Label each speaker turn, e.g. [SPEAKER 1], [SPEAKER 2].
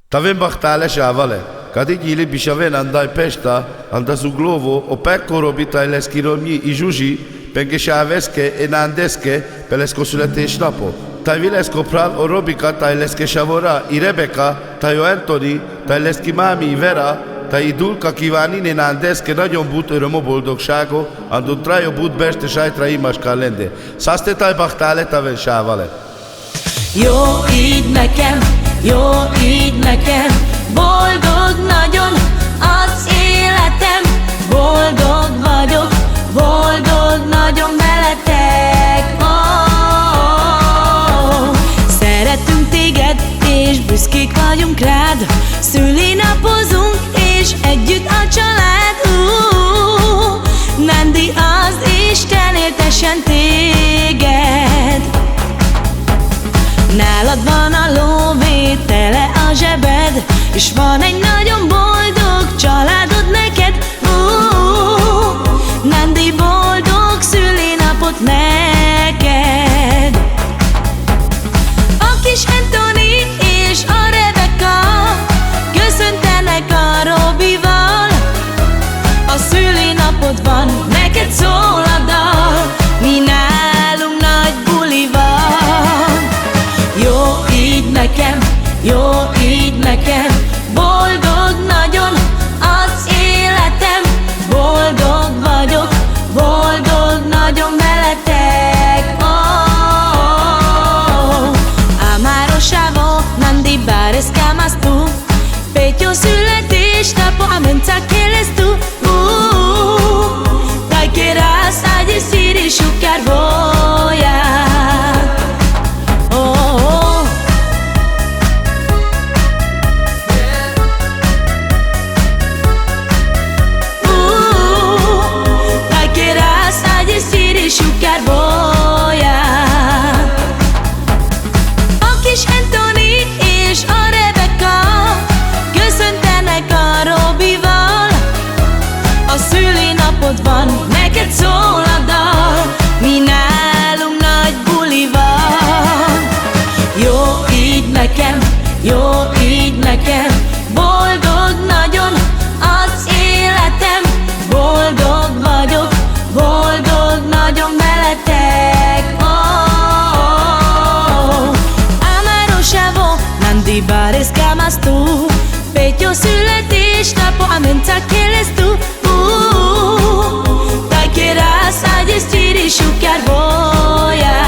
[SPEAKER 1] Tavem bachtale shavale. Kadigili bishaven andai pesta, andasu glovo, o peccoro bitai leskiromi i juji, penge shaveske e nandeske, pelesko sulete snapo. Tajvilesko pral o robika, tajleske shavora, i Rebeka, tajo Antoni, tajleski mami, Vera, taj Dulka kívánni nandeske nagyon but öröm a boldogságo, andon trajo but beste sajtra imas kalende. Szaszte taj bachtale taven shavale.
[SPEAKER 2] Jó így nekem, jó így nekem, boldog nagyon az életem, boldog vagyok, boldog nagyon veletek. Oh, szeretünk téged, és büszkék vagyunk rád, szülinapozunk, és együtt a család. Nandi az Isten éltessen téged. Nálad van a lóvé, tele a zsebed, és van egy nagyon boldog családod neked. Nandi, boldog szülinapot neked. A kis Antoni és a Rebeka köszöntenek a Robival. A szülinapod van, neked szól a dal, mi nálunk nagy buli van. Jó így nekem, jó így nekem, boldog nagyon az életem, boldog vagyok, boldog nagyon veletek. Oh, amárosával Nandi báreszká más tú, Pétyó születésnapo a mencakéles tú. Daj kérás, ágy szír és sukár bolyát. Sukár bolyát. A kis Antoni és a Rebeka köszöntenek a Robival. A szülinapod van, neked szól a dal, mi nálunk nagy buli van. Jó így nekem, jó így nekem, boldog nagyon az életem, boldog vagyok, boldog nagyon veletek. Oh, amárosával Nandi báreszká más tú, Pétyó születésnapo a mencakéles tú. Daj kérás, ágy és sukár bolyát.